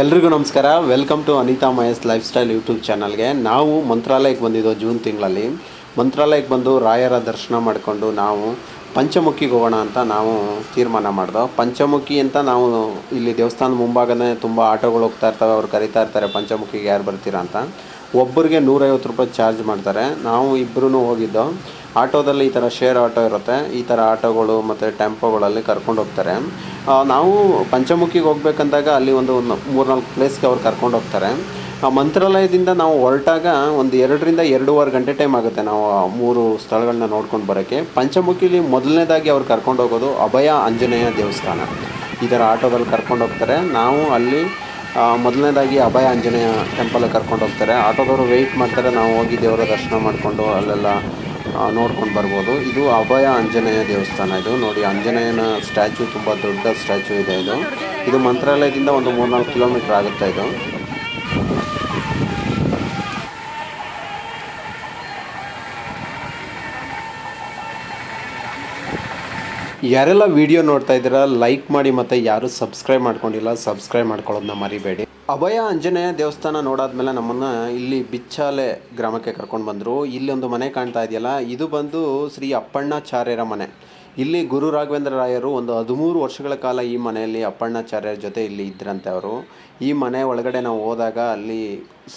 ಎಲ್ರಿಗೂ ನಮಸ್ಕಾರ. Welcome to Anita Mahesh lifestyle YouTube ಚಾನಲ್ಗೆ. ನಾವು ಮಂತ್ರಾಲಯಕ್ಕೆ ಬಂದಿದ್ದೋ ಜೂನ್ ತಿಂಗಳಲ್ಲಿ. ಮಂತ್ರಾಲಯಕ್ಕೆ ಬಂದು ರಾಯರ ದರ್ಶನ ಮಾಡಿಕೊಂಡು ನಾವು ಪಂಚಮುಖಿಗೆ ಹೋಗೋಣ ಅಂತ ನಾವು ತೀರ್ಮಾನ ಮಾಡಿದೋ. ಪಂಚಮುಖಿ ಅಂತ ನಾವು ಇಲ್ಲಿ ದೇವಸ್ಥಾನದ ಮುಂಭಾಗನೇ ತುಂಬ ಆಟೋಗಳು ಹೋಗ್ತಾ ಇರ್ತವೆ. ಅವ್ರು ಕರಿತಾ ಇರ್ತಾರೆ ಪಂಚಮುಖಿಗೆ ಯಾರು ಬರ್ತೀರಾ ಅಂತ. ಒಬ್ಬರಿಗೆ 150 ರೂಪಾಯಿ ಚಾರ್ಜ್ ಮಾಡ್ತಾರೆ. ನಾವು ಇಬ್ಬರೂ ಹೋಗಿದ್ದೋ. ಆಟೋದಲ್ಲಿ ಈ ಥರ ಶೇರ್ ಆಟೋ ಇರುತ್ತೆ. ಈ ಥರ ಆಟೋಗಳು ಮತ್ತು ಟೆಂಪೋಗಳಲ್ಲಿ ಕರ್ಕೊಂಡು ಹೋಗ್ತಾರೆ. ನಾವು ಪಂಚಮುಖಿಗೆ ಹೋಗ್ಬೇಕಂದಾಗ ಅಲ್ಲಿ ಒಂದು 3-4 ಪ್ಲೇಸ್ಗೆ ಅವ್ರು ಕರ್ಕೊಂಡು ಹೋಗ್ತಾರೆ. ಮಂತ್ರಾಲಯದಿಂದ ನಾವು ಹೊರಟಾಗ ಒಂದು 2ರಿಂದ 2.5 ಗಂಟೆ ಟೈಮ್ ಆಗುತ್ತೆ ನಾವು 3 ಸ್ಥಳಗಳನ್ನ ನೋಡ್ಕೊಂಡು ಬರೋಕ್ಕೆ. ಪಂಚಮುಖಿಲಿ ಮೊದಲನೇದಾಗಿ ಅವ್ರು ಕರ್ಕೊಂಡು ಹೋಗೋದು ಅಭಯ ಆಂಜನೇಯ ದೇವಸ್ಥಾನ. ಈ ಥರ ಆಟೋದಲ್ಲಿ ಕರ್ಕೊಂಡು ಹೋಗ್ತಾರೆ. ನಾವು ಅಲ್ಲಿ ಮೊದಲನೇದಾಗಿ ಅಭಯ ಆಂಜನೇಯ ಟೆಂಪಲ್ಗೆ ಕರ್ಕೊಂಡು ಹೋಗ್ತಾರೆ. ಆಟೋದವರು ವೆಯ್ಟ್ ಮಾಡ್ತಾರೆ. ನಾವು ಹೋಗಿ ದೇವರ ದರ್ಶನ ಮಾಡಿಕೊಂಡು ಅಲ್ಲೆಲ್ಲ ನೋಡ್ಕೊಂಡು ಬರ್ಬೋದು. ಇದು ಅಭಯ ಆಂಜನೇಯ ದೇವಸ್ಥಾನ. ಇದು ನೋಡಿ, ಆಂಜನೇಯನ ಸ್ಟ್ಯಾಚು ತುಂಬ ದೊಡ್ಡ ಸ್ಟ್ಯಾಚು ಇದೆ. ಇದು ಮಂತ್ರಾಲಯದಿಂದ ಒಂದು 3-4 ಕಿಲೋಮೀಟ್ರ್ ಆಗುತ್ತೆ. ಇದು ಯಾರೆಲ್ಲ ವಿಡಿಯೋ ನೋಡ್ತಾ ಇದ್ದೀರಾ ಲೈಕ್ ಮಾಡಿ, ಮತ್ತು ಯಾರು ಸಬ್ಸ್ಕ್ರೈಬ್ ಮಾಡ್ಕೊಂಡಿಲ್ಲ ಸಬ್ಸ್ಕ್ರೈಬ್ ಮಾಡ್ಕೊಳ್ಳೋದನ್ನ ಮರಿಬೇಡಿ. ಅಭಯ ಆಂಜನೇಯ ದೇವಸ್ಥಾನ ನೋಡಾದ್ಮೇಲೆ ನಮ್ಮನ್ನು ಇಲ್ಲಿ ಬಿಚ್ಚಾಲೆ ಗ್ರಾಮಕ್ಕೆ ಕರ್ಕೊಂಡು ಬಂದರು. ಇಲ್ಲಿ ಒಂದು ಮನೆ ಕಾಣ್ತಾ ಇದೆಯಲ್ಲ, ಇದು ಬಂದು ಶ್ರೀ ಅಪ್ಪಣ್ಣಾಚಾರ್ಯರ ಮನೆ. ಇಲ್ಲಿ ಗುರು ರಾಘವೇಂದ್ರ ರಾಯರು ಒಂದು 13 ವರ್ಷಗಳ ಕಾಲ ಈ ಮನೆಯಲ್ಲಿ ಅಪ್ಪಣ್ಣಾಚಾರ್ಯರ ಜೊತೆ ಇಲ್ಲಿ ಇದ್ರಂತೆ ಅವರು. ಈ ಮನೆ ಒಳಗಡೆ ನಾವು ಹೋದಾಗ ಅಲ್ಲಿ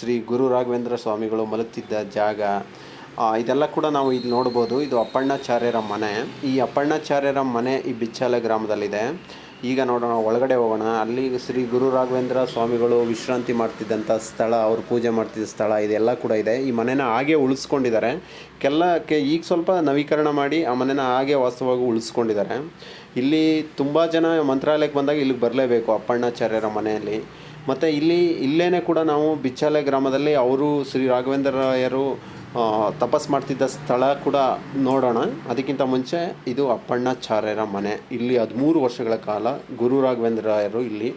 ಶ್ರೀ ಗುರು ರಾಘವೇಂದ್ರ ಸ್ವಾಮಿಗಳು ಮಲಗ್ತಿದ್ದ ಜಾಗ ಇದೆಲ್ಲ ಕೂಡ ನಾವು ಇಲ್ಲಿ ನೋಡ್ಬೋದು. ಇದು ಅಪ್ಪಣ್ಣಾಚಾರ್ಯರ ಮನೆ. ಈ ಅಪ್ಪಣ್ಣಾಚಾರ್ಯರ ಮನೆ ಈ ಬಿಚ್ಚಾಲೆ ಗ್ರಾಮದಲ್ಲಿದೆ. ಈಗ ನೋಡೋಣ, ಒಳಗಡೆ ಹೋಗೋಣ. ಅಲ್ಲಿ ಶ್ರೀ ಗುರು ರಾಘವೇಂದ್ರ ಸ್ವಾಮಿಗಳು ವಿಶ್ರಾಂತಿ ಮಾಡ್ತಿದ್ದಂಥ ಸ್ಥಳ, ಅವರು ಪೂಜೆ ಮಾಡ್ತಿದ್ದ ಸ್ಥಳ ಇದೆಲ್ಲ ಕೂಡ ಇದೆ. ಈ ಮನೆನ ಹಾಗೆ ಉಳಿಸ್ಕೊಂಡಿದ್ದಾರೆ. ಈಗ ಸ್ವಲ್ಪ ನವೀಕರಣ ಮಾಡಿ ಆ ಮನೆನ ಹಾಗೆ ವಾಸ್ತವವಾಗಿ ಉಳಿಸ್ಕೊಂಡಿದ್ದಾರೆ. ಇಲ್ಲಿ ತುಂಬ ಜನ ಮಂತ್ರಾಲಯಕ್ಕೆ ಬಂದಾಗ ಇಲ್ಲಿಗೆ ಬರಲೇಬೇಕು ಅಪ್ಪಣ್ಣಾಚಾರ್ಯರ ಮನೆಯಲ್ಲಿ. ಮತ್ತು ಇಲ್ಲೇ ಕೂಡ ನಾವು ಬಿಚ್ಚಾಲೆ ಗ್ರಾಮದಲ್ಲಿ ಅವರು ಶ್ರೀ ರಾಘವೇಂದ್ರ ರಾಯರು ತಪಸ್ ಮಾಡ್ತಿದ್ದ ಸ್ಥಳ ಕೂಡ ನೋಡೋಣ. ಅದಕ್ಕಿಂತ ಮುಂಚೆ ಇದು ಅಪ್ಪಣ್ಣಾಚಾರ್ಯರ ಮನೆ. ಇಲ್ಲಿ 13 ವರ್ಷಗಳ ಕಾಲ ಗುರು ರಾಘವೇಂದ್ರ ರಾಯರು ಇಲ್ಲಿ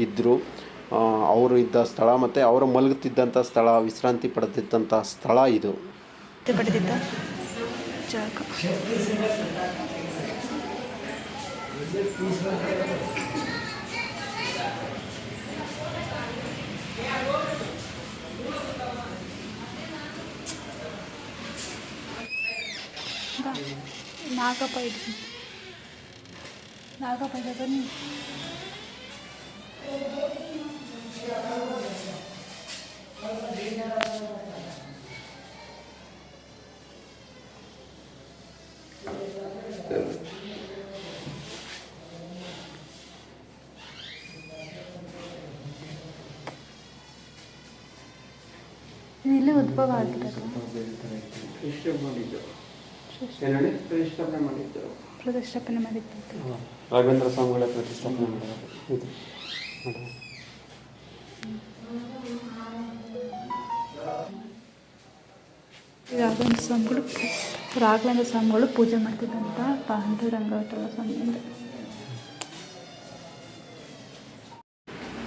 ಇದ್ದರು. ಅವರು ಇದ್ದ ಸ್ಥಳ ಮತ್ತು ಅವರು ಮಲಗುತ್ತಿದ್ದಂಥ ಸ್ಥಳ, ವಿಶ್ರಾಂತಿ ಪಡೆದಿದ್ದಂಥ ಸ್ಥಳ ಇದು. ನಾಗಪ್ಪ ಬನ್ನಿ. ಇಲ್ಲಿ ಉದ್ಭವ ಆಗಿರೋದು ಪ್ರತಿಷ್ಠಾಪನೆ ಮಾಡಿದ್ದು ರಾಘವೇಂದ್ರ ಸ್ವಾಮಿಗಳ ಪ್ರತಿಷ್ಠಾಪನೆ ಮಾಡಿರೋದು ಇದು. ರಾಘವೇಂದ್ರ ಸ್ವಾಮಿಗಳು ಪೂಜೆ ಮಾಡ್ತಿದ್ದಂಥ ಪಾಂಡುರಂಗವಟರ ಸ್ವಾಮಿ ಅಂದರೆ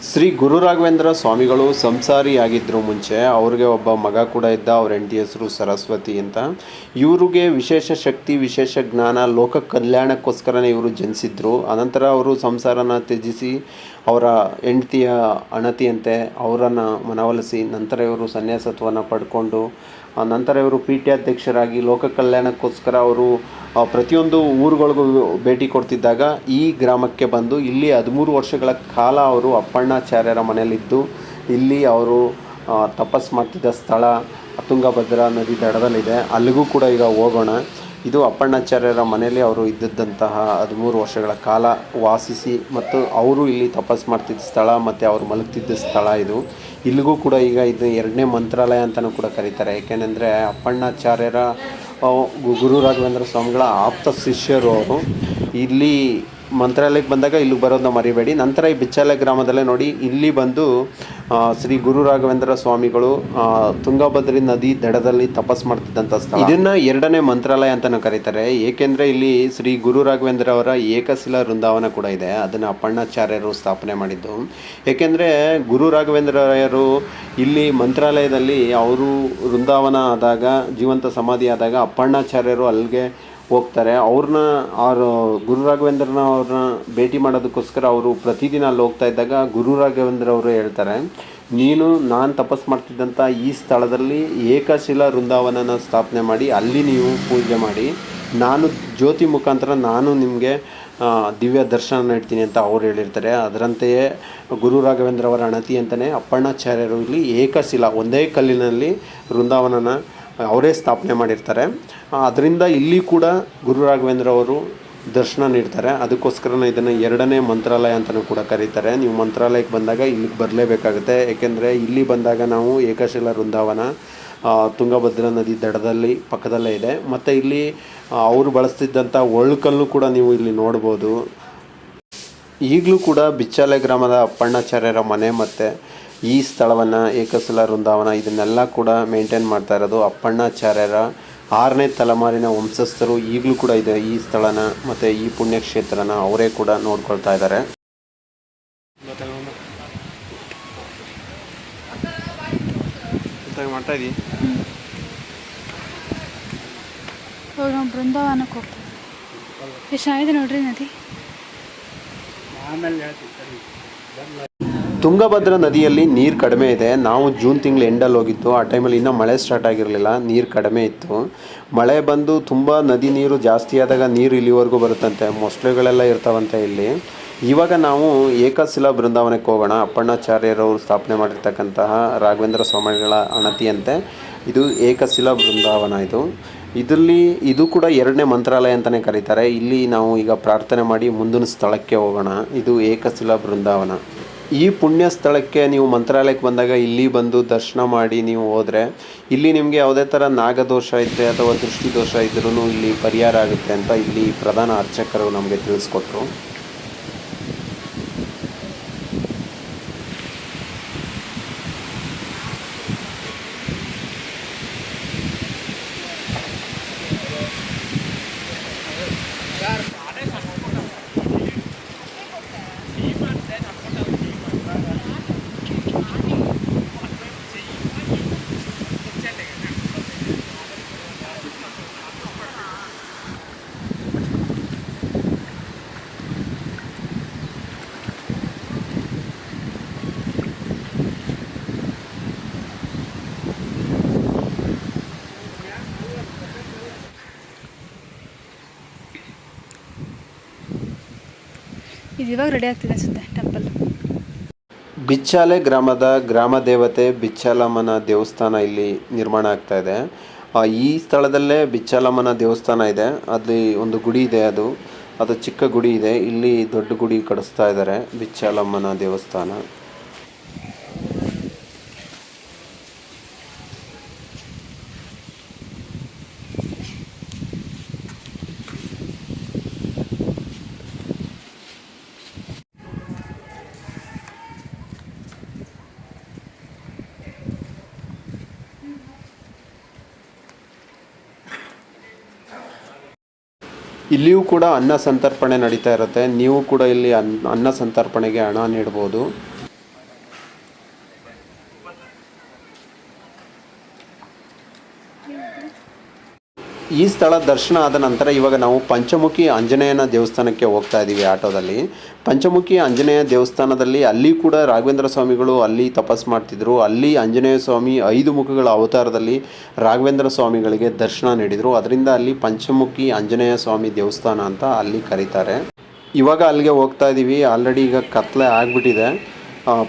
ಶ್ರೀ ಗುರು ರಾಘವೇಂದ್ರ ಸ್ವಾಮಿಗಳು ಸಂಸಾರಿಯಾಗಿದ್ದರು ಮುಂಚೆ. ಅವ್ರಿಗೆ ಒಬ್ಬ ಮಗ ಕೂಡ ಇದ್ದ. ಅವ್ರ ಹೆಂಡತಿ ಹೆಸರು ಸರಸ್ವತಿ ಅಂತ. ಇವ್ರಿಗೆ ವಿಶೇಷ ಶಕ್ತಿ, ವಿಶೇಷ ಜ್ಞಾನ, ಲೋಕ ಕಲ್ಯಾಣಕ್ಕೋಸ್ಕರನೇ ಇವರು ಜನಿಸಿದ್ರು. ಅನಂತರ ಅವರು ಸಂಸಾರನ ತ್ಯಜಿಸಿ ಅವರ ಹೆಂಡತಿಯ ಅಣತಿಯಂತೆ ಅವರನ್ನು ಮನವೊಲಿಸಿ ನಂತರ ಇವರು ಸನ್ಯಾಸತ್ವವನ್ನು ಪಡ್ಕೊಂಡು ನಂತರ ಇವರು ಪೀಠಾಧ್ಯಕ್ಷರಾಗಿ ಲೋಕ ಕಲ್ಯಾಣಕ್ಕೋಸ್ಕರ ಅವರು ಪ್ರತಿಯೊಂದು ಊರುಗಳಿಗೂ ಭೇಟಿ ಕೊಡ್ತಿದ್ದಾಗ ಈ ಗ್ರಾಮಕ್ಕೆ ಬಂದು ಇಲ್ಲಿ 13 ವರ್ಷಗಳ ಕಾಲ ಅವರು ಅಪ್ಪಣ್ಣಾಚಾರ್ಯರ ಮನೆಯಲ್ಲಿದ್ದು ಇಲ್ಲಿ ಅವರು ತಪಸ್ ಮಾಡ್ತಿದ್ದ ಸ್ಥಳ ತುಂಗಭದ್ರಾ ನದಿ ದಡದಲ್ಲಿದೆ. ಅಲ್ಲಿಗೂ ಕೂಡ ಈಗ ಹೋಗೋಣ. ಇದು ಅಪ್ಪಣ್ಣಾಚಾರ್ಯರ ಮನೆಯಲ್ಲಿ ಅವರು ಇದ್ದಂತಹ 13 ವರ್ಷಗಳ ಕಾಲ ವಾಸಿಸಿ ಮತ್ತು ಅವರು ಇಲ್ಲಿ ತಪಸ್ ಮಾಡ್ತಿದ್ದ ಸ್ಥಳ ಮತ್ತು ಅವರು ಮಲಗ್ತಿದ್ದ ಸ್ಥಳ ಇದು. ಇಲ್ಲಿಗೂ ಕೂಡ ಈಗ ಇದು 2ನೇ ಮಂತ್ರಾಲಯ ಅಂತಲೂ ಕೂಡ ಕರೀತಾರೆ. ಏಕೆಂದರೆ ಅಪ್ಪಣ್ಣಾಚಾರ್ಯರ ಗುರು ರಾಘವೇಂದ್ರ ಸ್ವಾಮಿಗಳ ಆಪ್ತ ಶಿಷ್ಯರು ಅವರು. ಇಲ್ಲಿ ಮಂತ್ರಾಲಯಕ್ಕೆ ಬಂದಾಗ ಇಲ್ಲಿಗೆ ಬರೋದನ್ನ ಮರಿಬೇಡಿ. ನಂತರ ಈ ಬಿಚ್ಚಾಲೆ ಗ್ರಾಮದಲ್ಲೇ ನೋಡಿ, ಇಲ್ಲಿ ಬಂದು ಶ್ರೀ ಗುರು ರಾಘವೇಂದ್ರ ಸ್ವಾಮಿಗಳು ತುಂಗಭದ್ರಾ ನದಿ ದಡದಲ್ಲಿ ತಪಸ್ ಮಾಡ್ತಿದ್ದಂಥ ಸ್ಥಳ. ಇದನ್ನು 2ನೇ ಮಂತ್ರಾಲಯ ಅಂತಲೂ ಕರೀತಾರೆ. ಏಕೆಂದರೆ ಇಲ್ಲಿ ಶ್ರೀ ಗುರು ರಾಘವೇಂದ್ರ ಅವರ ಏಕಶಿಲಾ ವೃಂದಾವನ ಕೂಡ ಇದೆ. ಅದನ್ನು ಅಪ್ಪಣ್ಣಾಚಾರ್ಯರು ಸ್ಥಾಪನೆ ಮಾಡಿದ್ದು. ಏಕೆಂದರೆ ಗುರು ರಾಘವೇಂದ್ರ ರಾಯರು ಇಲ್ಲಿ ಮಂತ್ರಾಲಯದಲ್ಲಿ ಅವರು ವೃಂದಾವನ ಆದಾಗ, ಜೀವಂತ ಸಮಾಧಿ ಆದಾಗ ಅಪ್ಪಣ್ಣಾಚಾರ್ಯರು ಅಲ್ಲಿಗೆ ಹೋಗ್ತಾರೆ. ಅವ್ರು ಗುರು ರಾಘವೇಂದ್ರನ ಅವ್ರನ್ನ ಭೇಟಿ ಮಾಡೋದಕ್ಕೋಸ್ಕರ ಅವರು ಪ್ರತಿದಿನ ಅಲ್ಲಿ ಹೋಗ್ತಾ ಇದ್ದಾಗ ಗುರು ರಾಘವೇಂದ್ರ ಅವರು ಹೇಳ್ತಾರೆ, ನಾನು ತಪಸ್ ಮಾಡ್ತಿದ್ದಂಥ ಈ ಸ್ಥಳದಲ್ಲಿ ಏಕಶಿಲಾ ವೃಂದಾವನನ ಸ್ಥಾಪನೆ ಮಾಡಿ ಅಲ್ಲಿ ನೀವು ಪೂಜೆ ಮಾಡಿ, ನಾನು ಜ್ಯೋತಿ ಮುಖಾಂತರ ನಾನು ನಿಮಗೆ ದಿವ್ಯ ದರ್ಶನ ನೀಡ್ತೀನಿ ಅಂತ ಅವ್ರು ಹೇಳಿರ್ತಾರೆ. ಅದರಂತೆಯೇ ಗುರು ರಾಘವೇಂದ್ರ ಅವರ ಅಣತಿ ಅಂತಲೇ ಅಪ್ಪಣ್ಣಾಚಾರ್ಯರು ಇಲ್ಲಿ ಏಕಶಿಲಾ ಒಂದೇ ಕಲ್ಲಿನಲ್ಲಿ ವೃಂದಾವನನ ಅವರೇ ಸ್ಥಾಪನೆ ಮಾಡಿರ್ತಾರೆ. ಅದರಿಂದ ಇಲ್ಲಿ ಕೂಡ ಗುರು ರಾಘವೇಂದ್ರ ಅವರು ದರ್ಶನ ನೀಡ್ತಾರೆ. ಅದಕ್ಕೋಸ್ಕರ ಇದನ್ನು 2ನೇ ಮಂತ್ರಾಲಯ ಅಂತಲೂ ಕೂಡ ಕರೀತಾರೆ. ನೀವು ಮಂತ್ರಾಲಯಕ್ಕೆ ಬಂದಾಗ ಇಲ್ಲಿಗೆ ಬರಲೇಬೇಕಾಗುತ್ತೆ. ಏಕೆಂದರೆ ಇಲ್ಲಿ ಬಂದಾಗ ನಾವು ಏಕಶಿಲಾ ವೃಂದಾವನ ತುಂಗಭದ್ರಾ ನದಿ ದಡದಲ್ಲಿ ಪಕ್ಕದಲ್ಲೇ ಇದೆ. ಮತ್ತು ಇಲ್ಲಿ ಅವರು ಬಳಸ್ತಿದ್ದಂಥ ಒಳ್ಕಲ್ಲು ಕೂಡ ನೀವು ಇಲ್ಲಿ ನೋಡ್ಬೋದು. ಈಗಲೂ ಕೂಡ ಬಿಚ್ಚಾಲೆ ಗ್ರಾಮದ ಅಪ್ಪಣ್ಣಾಚಾರ್ಯರ ಮನೆ ಮತ್ತು ಈ ಸ್ಥಳವನ್ನು ಏಕಶಿಲಾ ವೃಂದಾವನ ಇದನ್ನೆಲ್ಲ ಕೂಡ ಮೇಂಟೈನ್ ಮಾಡ್ತಾ ಇರೋದು ಅಪ್ಪಣ್ಣಾಚಾರ್ಯರ 6ನೇ ತಲೆಮಾರಿನ ವಂಶಸ್ಥರು. ಈಗಲೂ ಕೂಡ ಇದೆ ಈ ಸ್ಥಳನ ಮತ್ತು ಈ ಪುಣ್ಯಕ್ಷೇತ್ರನ ಅವರೇ ಕೂಡ ನೋಡ್ಕೊಳ್ತಾ ಇದ್ದಾರೆ. ಮಾಡ್ತಾ ಇದ್ದೀವಿ. ಇವಾಗ ನಾವು ಬೃಂದಾವನಕ್ಕೆ ಹೋಗ್ತೀವಿ. ಎಷ್ಟು ಚೆನ್ನಾಗಿದೆ ನೋಡ್ರಿ ನದಿ. ತುಂಗಭದ್ರಾ ನದಿಯಲ್ಲಿ ನೀರು ಕಡಿಮೆ ಇದೆ. ನಾವು ಜೂನ್ ತಿಂಗಳು ಎಂಡಲ್ಲಿ ಹೋಗಿತ್ತು. ಆ ಟೈಮಲ್ಲಿ ಇನ್ನೂ ಮಳೆ ಸ್ಟಾರ್ಟ್ ಆಗಿರಲಿಲ್ಲ, ನೀರು ಕಡಿಮೆ ಇತ್ತು. ಮಳೆ ಬಂದು ತುಂಬ ನದಿ ನೀರು ಜಾಸ್ತಿ ಆದಾಗ ನೀರು ಇಲ್ಲಿವರೆಗೂ ಬರುತ್ತಂತೆ, ಮೊಸಳೆಗಳೆಲ್ಲ ಇರ್ತಾವಂತೆ ಇಲ್ಲಿ. ಇವಾಗ ನಾವು ಏಕಶಿಲಾ ಬೃಂದಾವನಕ್ಕೆ ಹೋಗೋಣ. ಅಪ್ಪಣ್ಣಾಚಾರ್ಯರವರು ಸ್ಥಾಪನೆ ಮಾಡಿರ್ತಕ್ಕಂತಹ ರಾಘವೇಂದ್ರ ಸ್ವಾಮಿಗಳ ಅಣತಿಯಂತೆ ಇದು ಏಕಶಿಲಾ ಬೃಂದಾವನ. ಇದು ಕೂಡ 2ನೇ ಮಂತ್ರಾಲಯ ಅಂತಲೇ ಕರೀತಾರೆ. ಇಲ್ಲಿ ನಾವು ಈಗ ಪ್ರಾರ್ಥನೆ ಮಾಡಿ ಮುಂದಿನ ಸ್ಥಳಕ್ಕೆ ಹೋಗೋಣ. ಇದು ಏಕಶಿಲಾ ಬೃಂದಾವನ. ಈ ಪುಣ್ಯ ಸ್ಥಳಕ್ಕೆ ನೀವು ಮಂತ್ರಾಲಯಕ್ಕೆ ಬಂದಾಗ ಇಲ್ಲಿ ಬಂದು ದರ್ಶನ ಮಾಡಿ ನೀವು ಹೋದರೆ ಇಲ್ಲಿ ನಿಮಗೆ ಯಾವುದೇ ಥರ ನಾಗದೋಷ ಇದ್ದರೆ ಅಥವಾ ದೃಷ್ಟಿ ದೋಷ ಇದ್ರೂ ಇಲ್ಲಿ ಪರಿಹಾರ ಆಗುತ್ತೆ ಅಂತ ಇಲ್ಲಿ ಪ್ರಧಾನ ಅರ್ಚಕರು ನಮಗೆ ತಿಳಿಸ್ಕೊಟ್ರು. ಇದು ಇವಾಗ ರೆಡಿ ಆಗ್ತಿದೆ ಅನಿಸುತ್ತೆ ಟೆಂಪಲ್. ಬಿಚ್ಚಾಲೆ ಗ್ರಾಮದ ಗ್ರಾಮ ದೇವತೆ ಬಿಚ್ಚಾಲಮ್ಮನ ದೇವಸ್ಥಾನ ಇಲ್ಲಿ ನಿರ್ಮಾಣ ಆಗ್ತಾ ಇದೆ. ಈ ಸ್ಥಳದಲ್ಲೇ ಬಿಚ್ಚಾಲಮ್ಮನ ದೇವಸ್ಥಾನ ಇದೆ. ಅಲ್ಲಿ ಒಂದು ಗುಡಿ ಇದೆ, ಅದು ಚಿಕ್ಕ ಗುಡಿ ಇದೆ. ಇಲ್ಲಿ ದೊಡ್ಡ ಗುಡಿ ಕಟ್ಟಿಸ್ತಾ ಇದ್ದಾರೆ, ಬಿಚ್ಚಾಲಮ್ಮನ ದೇವಸ್ಥಾನ. ಇಲ್ಲಿಯೂ ಕೂಡ ಅನ್ನ ಸಂತರ್ಪಣೆ ನಡೀತಾ ಇರುತ್ತೆ. ನೀವು ಕೂಡ ಇಲ್ಲಿ ಅನ್ನ ಸಂತರ್ಪಣೆಗೆ ಹಣ ನೀಡ್ಬೋದು. ಈ ಸ್ಥಳ ದರ್ಶನ ಆದ ನಂತರ ಇವಾಗ ನಾವು ಪಂಚಮುಖಿ ಆಂಜನೇಯನ ದೇವಸ್ಥಾನಕ್ಕೆ ಹೋಗ್ತಾ ಇದ್ದೀವಿ ಆಟೋದಲ್ಲಿ. ಪಂಚಮುಖಿ ಆಂಜನೇಯ ದೇವಸ್ಥಾನದಲ್ಲಿ ಅಲ್ಲಿ ಕೂಡ ರಾಘವೇಂದ್ರ ಸ್ವಾಮಿಗಳು ಅಲ್ಲಿ ತಪಸ್ ಮಾಡ್ತಿದ್ರು. ಅಲ್ಲಿ ಆಂಜನೇಯ ಸ್ವಾಮಿ 5 ಮುಖಗಳ ಅವತಾರದಲ್ಲಿ ರಾಘವೇಂದ್ರ ಸ್ವಾಮಿಗಳಿಗೆ ದರ್ಶನ ನೀಡಿದರು. ಅದರಿಂದ ಅಲ್ಲಿ ಪಂಚಮುಖಿ ಆಂಜನೇಯ ಸ್ವಾಮಿ ದೇವಸ್ಥಾನ ಅಂತ ಅಲ್ಲಿ ಕರೀತಾರೆ. ಇವಾಗ ಅಲ್ಲಿಗೆ ಹೋಗ್ತಾ ಇದ್ದೀವಿ. ಆಲ್ರೆಡಿ ಈಗ ಕತ್ಲೆ ಆಗಿಬಿಟ್ಟಿದೆ.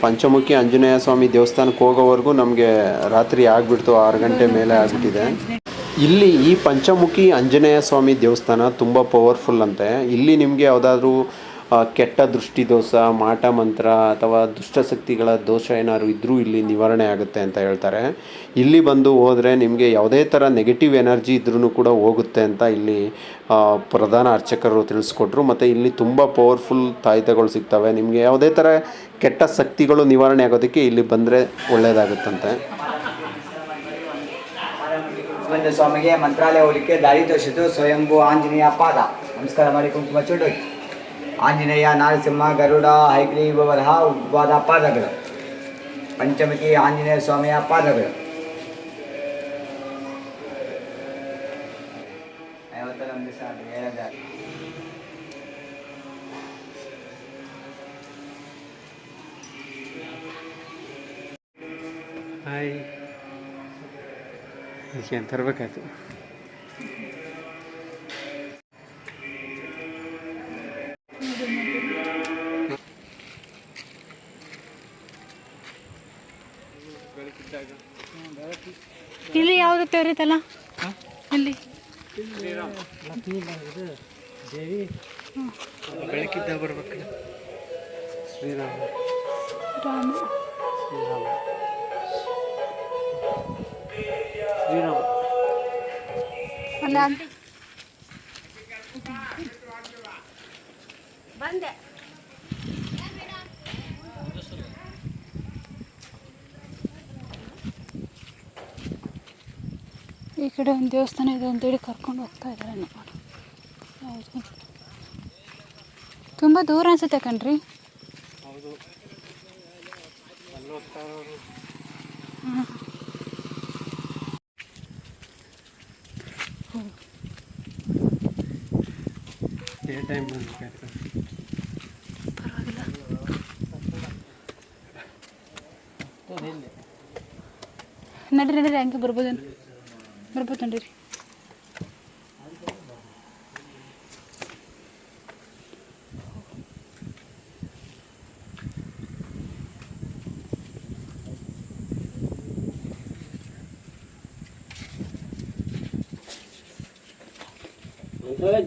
ಪಂಚಮುಖಿ ಆಂಜನೇಯ ಸ್ವಾಮಿ ದೇವಸ್ಥಾನಕ್ಕೆ ಹೋಗೋವರೆಗೂ ನಮಗೆ ರಾತ್ರಿ ಆಗಿಬಿಡ್ತು, 6 ಗಂಟೆ ಮೇಲೆ ಆಗಿಬಿಟ್ಟಿದೆ. ಇಲ್ಲಿ ಈ ಪಂಚಮುಖಿ ಆಂಜನೇಯ ಸ್ವಾಮಿ ದೇವಸ್ಥಾನ ತುಂಬ ಪವರ್ಫುಲ್ ಅಂತೆ. ಇಲ್ಲಿ ನಿಮಗೆ ಯಾವುದಾದ್ರೂ ಕೆಟ್ಟ ದೃಷ್ಟಿ ದೋಷ, ಮಾಟ ಮಂತ್ರ ಅಥವಾ ದುಷ್ಟಶಕ್ತಿಗಳ ದೋಷ ಏನಾದ್ರು ಇದ್ದರೂ ಇಲ್ಲಿ ನಿವಾರಣೆ ಆಗುತ್ತೆ ಅಂತ ಹೇಳ್ತಾರೆ. ಇಲ್ಲಿ ಬಂದು ಹೋದರೆ ನಿಮಗೆ ಯಾವುದೇ ಥರ ನೆಗೆಟಿವ್ ಎನರ್ಜಿ ಇದ್ರೂ ಕೂಡ ಹೋಗುತ್ತೆ ಅಂತ ಇಲ್ಲಿ ಪ್ರಧಾನ ಅರ್ಚಕರು ತಿಳಿಸ್ಕೊಟ್ರು. ಮತ್ತು ಇಲ್ಲಿ ತುಂಬ ಪವರ್ಫುಲ್ ತಾಯಿತಗಳು ಸಿಗ್ತವೆ. ನಿಮಗೆ ಯಾವುದೇ ಥರ ಕೆಟ್ಟ ಶಕ್ತಿಗಳು ನಿವಾರಣೆ ಆಗೋದಕ್ಕೆ ಇಲ್ಲಿ ಬಂದರೆ ಒಳ್ಳೆಯದಾಗುತ್ತಂತೆ. ಸ್ವಾಮಿಗೆ ಮಂತ್ರಾಲಯ ಹೋಗಲಿಕ್ಕೆ ದಾರಿ ತೋರಿಸಿದ್ದು ಸ್ವಯಂಭೂ ಆಂಜನೇಯ ಪಾದ. ನಮಸ್ಕಾರ ಮಾಡಿ ಕುಂಕುಮ ಚೂಡಿ. ಆಂಜನೇಯ, ನಾರಸಿಂಹ, ಗರುಡ, ಹೈಗ್ರೀವ, ವರಹ, ಉದ್ವಾದ ಪಾದಗಳು. ಪಂಚಮುಖಿ ಆಂಜನೇಯ ಸ್ವಾಮಿಯ ಪಾದಗಳು. ಐವತ್ತ ನಮಗೆ ಹಾಯ್ ಏನು ತರಬೇಕಾಯ್ತು. ಇಲ್ಲಿ ಯಾವುದು ತೋರಿತಲ್ಲ ಇಲ್ಲಿ ಬೆಳಕಿದ್ದಾಗ ಬರ್ಬೇಕಲ್ಲ. ಶ್ರೀರಾಮ ರಾಮ ಶ್ರೀರಾಮ ಶ್ರೀರಾಮ ಅಲ್ಲ ಬಂದೆ. ಈ ಕಡೆ ಒಂದು ದೇವಸ್ಥಾನ ಇದೆ ಅಂತೇಳಿ ಕರ್ಕೊಂಡು ಹೋಗ್ತಾ ಇದ್ದಾರೆ ನೋಡಿ. ಹೌದು, ತುಂಬ ದೂರ ಅನ್ಸುತ್ತೆ ಕಣ್ರಿ. ಹೌದು, ಅಲ್ಲಿ ಹೋಗ್ತಾ ಇರೋರು. ಡೇ ಟೈಮ್ ಬಂದ್ಬೇಕಾಯ್ತು. ಪರವಾಗಿಲ್ಲ. ನಡ್ರಿ ನಡ್ರಿ ಹಂಗೆ ಬರ್ಬೋದು ನಡೀರಿ.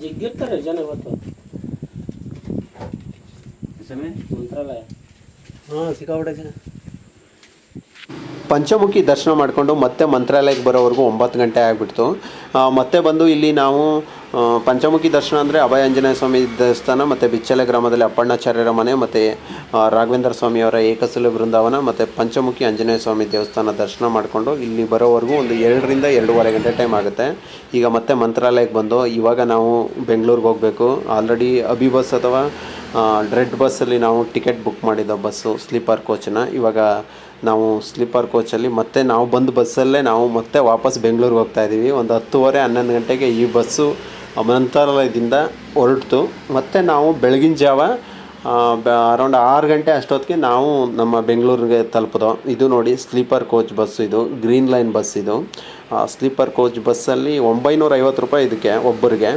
ಜಿಗ್ಗಿರ್ತಾರೆ ಜನ ಇವತ್ತು ಮಂತ್ರಾಲಯ. ಹಾಂ, ಸಿಕ್ಕಾಪಟ್ಟೆ ಜನ. ಪಂಚಮುಖಿ ದರ್ಶನ ಮಾಡಿಕೊಂಡು ಮತ್ತೆ ಮಂತ್ರಾಲಯಕ್ಕೆ ಬರೋವರೆಗೂ 9 ಗಂಟೆ ಆಗಿಬಿಡ್ತು. ಮತ್ತೆ ಬಂದು ಇಲ್ಲಿ ನಾವು ಪಂಚಮುಖಿ ದರ್ಶನ ಅಂದರೆ ಅಭಯ ಆಂಜನೇಯ ಸ್ವಾಮಿ ದೇವಸ್ಥಾನ ಮತ್ತು ಬಿಚ್ಚಲೆ ಗ್ರಾಮದಲ್ಲಿ ಅಪ್ಪಣ್ಣಾಚಾರ್ಯರ ಮನೆ ಮತ್ತು ರಾಘವೇಂದ್ರ ಸ್ವಾಮಿಯವರ ಏಕಶಿಲೆ ಬೃಂದಾವನ ಮತ್ತು ಪಂಚಮುಖಿ ಆಂಜನೇಯ ಸ್ವಾಮಿ ದೇವಸ್ಥಾನ ದರ್ಶನ ಮಾಡಿಕೊಂಡು ಇಲ್ಲಿ ಬರೋವರೆಗೂ ಒಂದು 2 ರಿಂದ 2:30 ಗಂಟೆ ಟೈಮ್ ಆಗುತ್ತೆ. ಈಗ ಮತ್ತೆ ಮಂತ್ರಾಲಯಕ್ಕೆ ಬಂದು ಇವಾಗ ನಾವು ಬೆಂಗಳೂರಿಗೆ ಹೋಗಬೇಕು. ಆಲ್ರೆಡಿ ಅಭಿ ಬಸ್ ಅಥವಾ ರೆಡ್ ಬಸ್ಸಲ್ಲಿ ನಾವು ಟಿಕೆಟ್ ಬುಕ್ ಮಾಡಿದ್ದೋ ಬಸ್ಸು ಸ್ಲೀಪರ್ ಕೋಚನ್ನ. ಇವಾಗ ನಾವು ಸ್ಲೀಪರ್ ಕೋಚಲ್ಲಿ ಮತ್ತೆ ನಾವು ಬಂದು ಬಸ್ಸಲ್ಲೇ ನಾವು ಮತ್ತೆ ವಾಪಸ್ ಬೆಂಗಳೂರಿಗೆ ಹೋಗ್ತಾಯಿದ್ದೀವಿ. ಒಂದು 10:30 11 ಗಂಟೆಗೆ ಈ ಬಸ್ಸು ಮಂತ್ರಾಲಯದಿಂದ ಹೊರಡ್ತು. ಮತ್ತು ನಾವು ಬೆಳಗಿನ ಜಾವ ಅರೌಂಡ್ 6 ಗಂಟೆ ಅಷ್ಟೊತ್ತಿಗೆ ನಾವು ನಮ್ಮ ಬೆಂಗಳೂರಿಗೆ ತಲುಪಿದೋ. ಇದು ನೋಡಿ ಸ್ಲೀಪರ್ ಕೋಚ್ ಬಸ್, ಇದು ಗ್ರೀನ್ ಲೈನ್ ಬಸ್. ಇದು ಸ್ಲೀಪರ್ ಕೋಚ್ ಬಸ್ಸಲ್ಲಿ 950 ರೂಪಾಯಿ ಇದಕ್ಕೆ ಒಬ್ಬರಿಗೆ.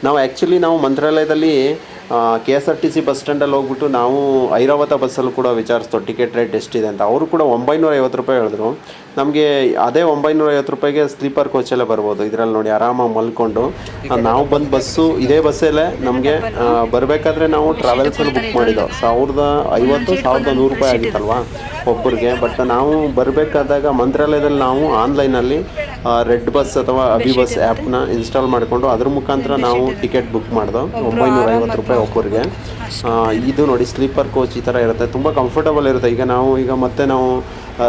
ನಾವು ಆ್ಯಕ್ಚುಲಿ ನಾವು ಮಂತ್ರಾಲಯದಲ್ಲಿ KSRTC ಬಸ್ ಸ್ಟ್ಯಾಂಡಲ್ಲಿ ಹೋಗ್ಬಿಟ್ಟು ನಾವು ಐರಾವತ ಬಸ್ಸಲ್ಲಿ ಕೂಡ ವಿಚಾರಿಸ್ತೋ ಟಿಕೆಟ್ ರೇಟ್ ಎಷ್ಟಿದೆ ಅಂತ. ಅವರು ಕೂಡ 950 ರೂಪಾಯಿ ಹೇಳಿದ್ರು. ನಮಗೆ ಅದೇ 950 ರೂಪಾಯಿಗೆ ಸ್ಲೀಪರ್ ಕೋಚಲ್ಲೇ ಬರ್ಬೋದು. ಇದರಲ್ಲಿ ನೋಡಿ ಆರಾಮಾಗಿ ಮಲ್ಕೊಂಡು ನಾವು ಬಂದು ಬಸ್ಸು ಇದೇ ಬಸ್ಸಲ್ಲೇ ನಮಗೆ ಬರಬೇಕಾದ್ರೆ ನಾವು ಟ್ರಾವೆಲ್ಸಲ್ಲಿ ಬುಕ್ ಮಾಡಿದ್ದೋ 1050 1100 ರೂಪಾಯಿ ಆಗಿತ್ತಲ್ವಾ ಒಬ್ಬರಿಗೆ. ಬಟ್ ನಾವು ಬರಬೇಕಾದಾಗ ಮಂತ್ರಾಲಯದಲ್ಲಿ ನಾವು ಆನ್ಲೈನಲ್ಲಿ ರೆಡ್ ಬಸ್ ಅಥವಾ ಅಭಿ ಬಸ್ ಆ್ಯಪ್ನ ಇನ್ಸ್ಟಾಲ್ ಮಾಡಿಕೊಂಡು ಅದ್ರ ಮುಖಾಂತರ ನಾವು ಟಿಕೆಟ್ ಬುಕ್ ಮಾಡಿದೋ 950 ರೂಪಾಯಿ ಒಬ್ಬರಿಗೆ. ಇದು ನೋಡಿ ಸ್ಲೀಪರ್ ಕೋಚ್ ಈ ಥರ ಇರುತ್ತೆ, ತುಂಬ ಕಂಫರ್ಟಬಲ್ ಇರುತ್ತೆ. ಈಗ ಮತ್ತೆ ನಾವು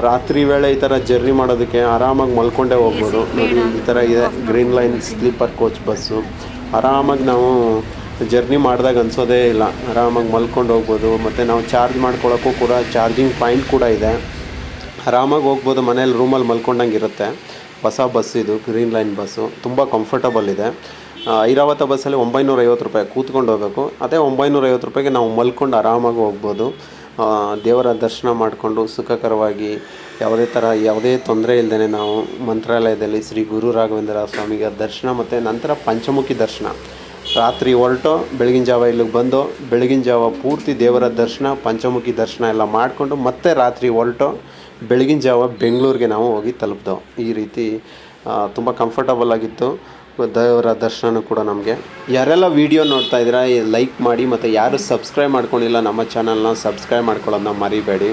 ರಾತ್ರಿ ವೇಳೆ ಈ ಥರ ಜರ್ನಿ ಮಾಡೋದಕ್ಕೆ ಆರಾಮಾಗಿ ಮಲ್ಕೊಂಡೇ ಹೋಗ್ಬೋದು. ನೋಡಿ ಈ ಥರ ಇದೆ green line sleeper coach bus. ಆರಾಮಾಗಿ ನಾವು ಜರ್ನಿ ಮಾಡಿದಾಗ ಅನಿಸೋದೇ ಇಲ್ಲ, ಆರಾಮಾಗಿ ಮಲ್ಕೊಂಡು ಹೋಗ್ಬೋದು. ಮತ್ತು ನಾವು ಚಾರ್ಜ್ ಮಾಡ್ಕೊಳ್ಳೋಕ್ಕೂ ಕೂಡ ಚಾರ್ಜಿಂಗ್ ಪಾಯಿಂಟ್ ಕೂಡ ಇದೆ. ಆರಾಮಾಗಿ ಹೋಗ್ಬೋದು, ಮನೇಲಿ ರೂಮಲ್ಲಿ ಮಲ್ಕೊಂಡಂಗೆ ಇರುತ್ತೆ. ಹೊಸ ಬಸ್ ಇದು ಗ್ರೀನ್ ಲೈನ್ ಬಸ್ಸು, ತುಂಬ ಕಂಫರ್ಟಬಲ್ ಇದೆ. ಐರಾವತ ಬಸ್ಸಲ್ಲಿ 950 ರೂಪಾಯಿ ಕೂತ್ಕೊಂಡು ಹೋಗಬೇಕು. ಅದೇ 950 ರೂಪಾಯಿಗೆ ನಾವು ಮಲ್ಕೊಂಡು ಆರಾಮಾಗಿ ಹೋಗ್ಬೋದು. ದೇವರ ದರ್ಶನ ಮಾಡಿಕೊಂಡು ಸುಖಕರವಾಗಿ ಯಾವುದೇ ತೊಂದರೆ ಇಲ್ಲದೇ ನಾವು ಮಂತ್ರಾಲಯದಲ್ಲಿ ಶ್ರೀ ಗುರು ರಾಘವೇಂದ್ರ ಸ್ವಾಮಿಗೆ ದರ್ಶನ ಮತ್ತು ನಂತರ ಪಂಚಮುಖಿ ದರ್ಶನ ರಾತ್ರಿ ಹೊರಟು ಬೆಳಗಿನ ಜಾವ ಇಲ್ಲಿಗೆ ಬಂದು ಬೆಳಗಿನ ಜಾವ ಪೂರ್ತಿ ದೇವರ ದರ್ಶನ ಪಂಚಮುಖಿ ದರ್ಶನ ಎಲ್ಲ ಮಾಡಿಕೊಂಡು ಮತ್ತೆ ರಾತ್ರಿ ಹೊರಟು ಬೆಳಗಿನ ಜಾವ ಬೆಂಗಳೂರಿಗೆ ನಾವು ಹೋಗಿ ತಲುಪಿದೋ. ಈ ರೀತಿ ತುಂಬ ಕಂಫರ್ಟಬಲ್ ಆಗಿತ್ತು. ದೇವರ ದರ್ಶನ ಕೂಡ ನಮಗೆ. ಯಾರೆಲ್ಲ ವೀಡಿಯೋ ನೋಡ್ತಾ ಇದ್ದೀರಾ ಲೈಕ್ ಮಾಡಿ, ಮತ್ತು ಯಾರು ಸಬ್ಸ್ಕ್ರೈಬ್ ಮಾಡ್ಕೊಂಡಿಲ್ಲ ನಮ್ಮ ಚಾನಲ್ನ ಸಬ್ಸ್ಕ್ರೈಬ್ ಮಾಡ್ಕೊಳ್ಳೋದನ್ನ ಮರಿಬೇಡಿ.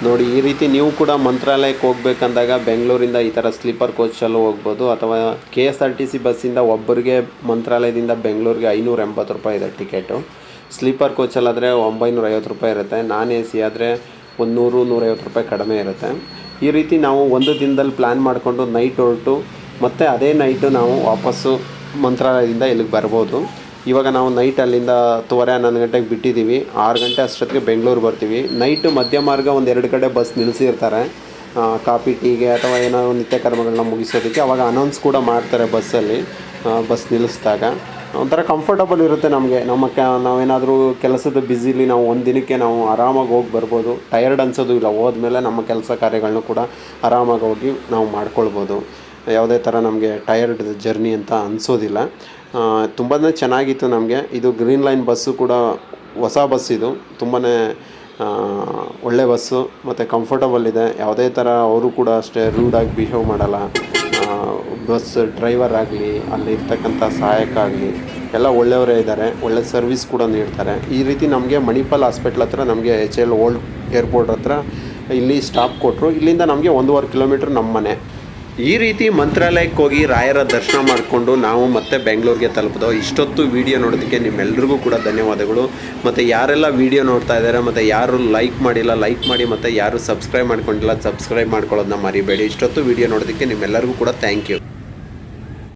ನೋಡಿ ಈ ರೀತಿ ನೀವು ಕೂಡ ಮಂತ್ರಾಲಯಕ್ಕೆ ಹೋಗ್ಬೇಕಂದಾಗ ಬೆಂಗಳೂರಿಂದ ಈ ಥರ ಸ್ಲೀಪರ್ ಕೋಚಲ್ಲೂ ಹೋಗ್ಬೋದು, ಅಥವಾ KSRTC ಬಸ್ಸಿಂದ ಒಬ್ಬರಿಗೆ ಮಂತ್ರಾಲಯದಿಂದ ಬೆಂಗಳೂರಿಗೆ 580 ರೂಪಾಯಿ ಇದೆ ಟಿಕೆಟು. ಸ್ಲೀಪರ್ ಕೋಚಲ್ಲಾದರೆ 950 ರೂಪಾಯಿ ಇರುತ್ತೆ. ನಾನ್ AC ಆದರೆ 100-150 ರೂಪಾಯಿ ಕಡಿಮೆ ಇರುತ್ತೆ. ಈ ರೀತಿ ನಾವು ಒಂದು ದಿನದಲ್ಲಿ ಪ್ಲ್ಯಾನ್ ಮಾಡಿಕೊಂಡು ನೈಟ್ ಹೊರಟು ಮತ್ತು ಅದೇ ನೈಟು ನಾವು ವಾಪಸ್ಸು ಮಂತ್ರಾಲಯದಿಂದ ಇಲ್ಲಿಗೆ ಬರ್ಬೋದು. ಇವಾಗ ನಾವು ನೈಟ್ ಅಲ್ಲಿಂದ 10:30-11 ಗಂಟೆಗೆ ಬಿಟ್ಟಿದ್ದೀವಿ. 6 ಗಂಟೆ ಅಷ್ಟೊತ್ತಿಗೆ ಬೆಂಗಳೂರು ಬರ್ತೀವಿ. ನೈಟು ಮಧ್ಯ ಮಾರ್ಗ 1-2 ಕಡೆ ಬಸ್ ನಿಲ್ಲಿಸಿರ್ತಾರೆ, ಕಾಫಿ ಟೀಗೆ ಅಥವಾ ಏನೋ ನಿತ್ಯ ಕರ್ಮಗಳನ್ನ ಮುಗಿಸೋದಕ್ಕೆ. ಅವಾಗ ಅನೌನ್ಸ್ ಕೂಡ ಮಾಡ್ತಾರೆ ಬಸ್ಸಲ್ಲಿ, ಬಸ್ ನಿಲ್ಲಿಸಿದಾಗ. ಒಂಥರ ಕಂಫರ್ಟಬಲ್ ಇರುತ್ತೆ ನಮಗೆ. ನಾವೇನಾದರೂ ಕೆಲಸದ ಬ್ಯುಸಿಲಿ ನಾವು ಒಂದು ದಿನಕ್ಕೆ ನಾವು ಆರಾಮಾಗಿ ಹೋಗಿ ಬರ್ಬೋದು. ಟಯರ್ಡ್ ಅನ್ಸೋದು ಇಲ್ಲ. ಹೋದ್ಮೇಲೆ ನಮ್ಮ ಕೆಲಸ ಕಾರ್ಯಗಳನ್ನೂ ಕೂಡ ಆರಾಮಾಗಿ ಹೋಗಿ ನಾವು ಮಾಡ್ಕೊಳ್ಬೋದು. ಯಾವುದೇ ಥರ ನಮಗೆ ಟಯರ್ಡ್ ಜರ್ನಿ ಅಂತ ಅನಿಸೋದಿಲ್ಲ. ತುಂಬಾ ಚೆನ್ನಾಗಿತ್ತು ನಮಗೆ. ಇದು ಗ್ರೀನ್ ಲೈನ್ ಬಸ್ಸು ಕೂಡ ಹೊಸ ಬಸ್ ಇದು. ತುಂಬಾ ಒಳ್ಳೆ ಬಸ್ಸು ಮತ್ತು ಕಂಫರ್ಟಬಲ್ ಇದೆ. ಯಾವುದೇ ಥರ ಅವರು ಕೂಡ ಅಷ್ಟೇ ರೂಡಾಗಿ ಬಿಹೇವ್ ಮಾಡಲ್ಲ. ಬಸ್ ಡ್ರೈವರ್ ಆಗಲಿ, ಅಲ್ಲಿರ್ತಕ್ಕಂಥ ಸಹಾಯಕ ಆಗಲಿ ಎಲ್ಲ ಒಳ್ಳೆಯವರೇ ಇದ್ದಾರೆ. ಒಳ್ಳೆ ಸರ್ವಿಸ್ ಕೂಡ ನೀಡ್ತಾರೆ. ಈ ರೀತಿ ನಮಗೆ ಮಣಿಪಾಲ್ ಹಾಸ್ಪಿಟ್ಲ್ ಹತ್ರ ನಮಗೆ HL ಓಲ್ಡ್ ಏರ್ಪೋರ್ಟ್ ಹತ್ರ ಇಲ್ಲಿ ಸ್ಟಾಪ್ ಕೊಟ್ಟರು. ಇಲ್ಲಿಂದ ನಮಗೆ 1.5 ಕಿಲೋಮೀಟ್ರ್ ನಮ್ಮ ಮನೆ. ಈ ರೀತಿ ಮಂತ್ರಾಲಯಕ್ಕೆ ಹೋಗಿ ರಾಯರ ದರ್ಶನ ಮಾಡಿಕೊಂಡು ನಾವು ಮತ್ತೆ ಬೆಂಗಳೂರಿಗೆ ತಲುಪಿದೋ. ಇಷ್ಟೊತ್ತು ವೀಡಿಯೋ ನೋಡೋದಕ್ಕೆ ನಿಮ್ಮೆಲ್ಲರಿಗೂ ಕೂಡ ಧನ್ಯವಾದಗಳು. ಮತ್ತು ಯಾರೆಲ್ಲ ವೀಡಿಯೋ ನೋಡ್ತಾ ಇದ್ದಾರೆ ಮತ್ತು ಯಾರು ಲೈಕ್ ಮಾಡಿಲ್ಲ ಲೈಕ್ ಮಾಡಿ, ಮತ್ತು ಯಾರು ಸಬ್ಸ್ಕ್ರೈಬ್ ಮಾಡ್ಕೊಂಡಿಲ್ಲ ಸಬ್ಸ್ಕ್ರೈಬ್ ಮಾಡ್ಕೊಳ್ಳೋದನ್ನ ಮರಿಬೇಡಿ. ಇಷ್ಟೊತ್ತು ವೀಡಿಯೋ ನೋಡೋದಕ್ಕೆ ನಿಮ್ಮೆಲ್ಲರಿಗೂ ಕೂಡ ಥ್ಯಾಂಕ್ ಯು.